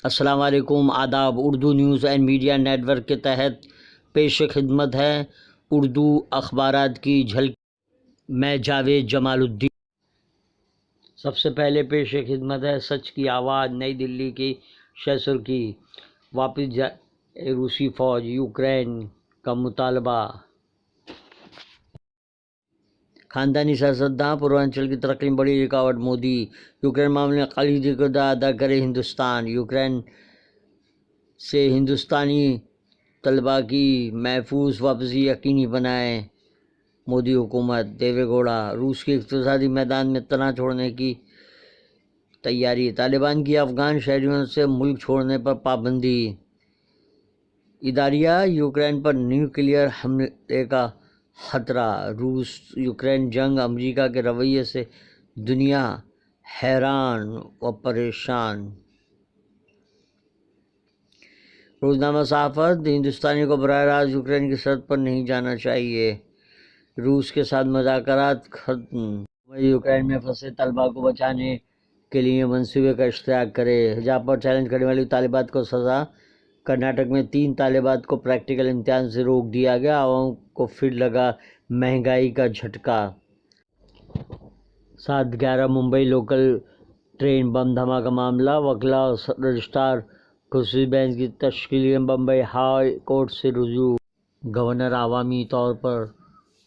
السلام علیکم، آداب۔ Urdu news and media network کے تحت پیش خدمت ہے اردو اخبارات کی جھلک۔ میں جاوید جمال الدین۔ سب سے پہلے پیش خدمت ہے سچ کی آواز۔ نئی دلی کی شہ سرخی، واپس جائے روسی فوج، یوکرین کا مطالبہ۔ خاندانی سیاستداں، پوروانچل کی ترقی میں بڑی رکاوٹ، مودی۔ یوکرین معاملے میں کلیدی کردار ادا کرے ہندوستان، یوکرین سے ہندوستانی طلباء کی محفوظ واپسی یقینی بنائے مودی حکومت۔ دیوے گوڑا۔ روس کے اقتصادی میدان میں تنازع چھوڑنے کی تیاری، طالبان کی افغان شہریوں سے ملک چھوڑنے پر پابندی۔ اداریہ، یوکرین پر نیوکلیئر حملے کا خطرہ، روس یوکرین جنگ، امریکہ کے رویے سے دنیا حیران و پریشان۔ روزنامہ صحافت، ہندوستانیوں کو براہ راست یوکرین کی سرحد پر نہیں جانا چاہیے، روس کے ساتھ مذاکرات ختم۔ یوکرین میں پھنسے طلباء کو بچانے کے لیے منصوبے کا اشتراک کرے، حجاب پر چیلنج کرنے والی طالبات کو سزا۔ کرناٹک میں 3 طالبات کو پریکٹیکل امتحان سے روک دیا گیا، عوام کو پھر لگا مہنگائی کا جھٹکا۔ 7/11 ممبئی لوکل ٹرین بم دھماکہ معاملہ، وکلاء اور رجسٹرار خصوصی بینچ کی تشکیل کے لیے بمبئی ہائی کورٹ سے رجوع۔ گورنر عوامی طور پر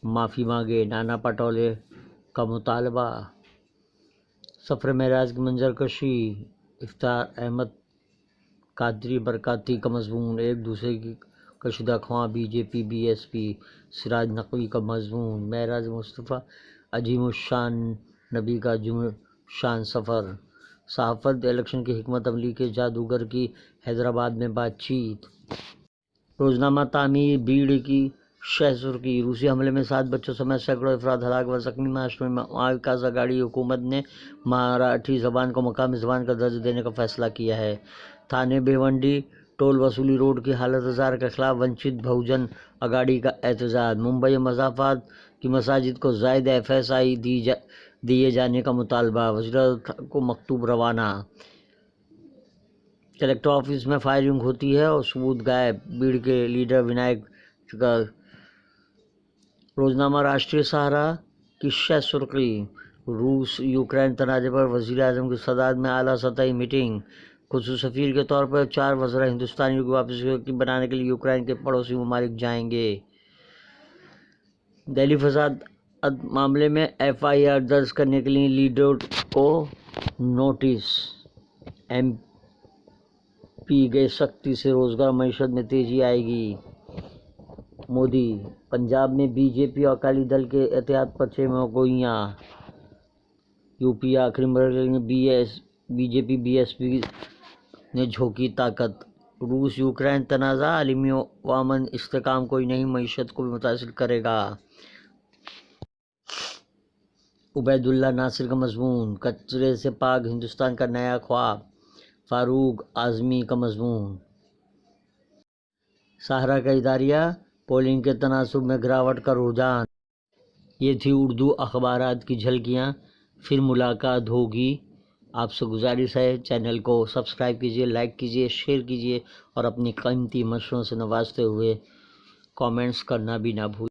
معافی مانگے، نانا پٹولے کا مطالبہ۔ سفر معراج کی منظر کشی، افتخار احمد قادری برکاتی کا مضمون۔ ایک دوسرے کی کشیدہ خواہاں، B J P B S P, Siraj Naqvi کا مضمون۔ معراج مصطفیٰ، عظیم الشان نبی کا عظیم الشان سفر۔ صحافت، الیکشن کی حکمت عملی کے جادوگر کی حیدرآباد میں بات چیت۔ روزنامہ تعمیر، بھیڑ کی شہ سرخی، روسی حملے میں 7 بچوں سمیت سینکڑوں افراد ہلاک و زخمی، مہاراشٹر میں مہاوکاس اگاڑی حکومت نے مراٹھی زبان کو مقامی زبان کا درجہ دینے کا فیصلہ کیا ہے۔ تھانے بھیونڈی ٹول وصولی روڈ کی حالت آزار کے خلاف ونچت بہوجن اگاڑی کا احتجاج۔ ممبئی مضافات کی مساجد کو زائد FSI دیے جانے کا مطالبہ، وزیراعظم کو مکتوب روانہ۔ کلکٹر آفس میں فائرنگ ہوتی ہے اور ثبوت غائب، بھیڑ کے لیڈر ونائک چکا۔ روزنامہ راشٹریہ سہارا کی شہ سرخی، روس یوکرین تنازع پر وزیراعظم کی صدارت میں اعلیٰ سطحی میٹنگ، خصوصی سفیر کے طور پر 4 وزراء ہندوستانیوں کی واپسی کو یقینی بنانے کے لیے یوکرین کے پڑوسی ممالک جائیں گے۔ دہلی فساد معاملے میں FIR درج کرنے کے لیے لیڈروں کو نوٹس، MP گئے سختی سے، روزگار معیشت میں تیزی آئے گی۔ مودی، پنجاب میں BJP اور اکالی دل کے اتحاد پر 6 میں گوئیاں۔ UP آخری مرحلے میں BJP BSP نے جھونکی طاقت۔ روس یوکرین تنازع عالمی و امن استحکام کو ہی نہیں معیشت کو بھی متاثر کرے گا۔ عبید اللہ ناصر کا مضمون، کچرے سے پاک ہندوستان کا نیا خواب، فاروق اعظمی کا مضمون۔ سہارا کا اداریہ، پولنگ کے تناسب میں گراوٹ کا رجحان۔ یہ تھی اردو اخبارات کی جھلکیاں، پھر ملاقات ہوگی۔ آپ سے گزارش ہے چینل کو سبسکرائب کیجیے، لائک کیجیے، شیئر کیجیے اور اپنی قیمتی مشوروں سے نوازتے ہوئے کامنٹس کرنا بھی نہ بھولیں۔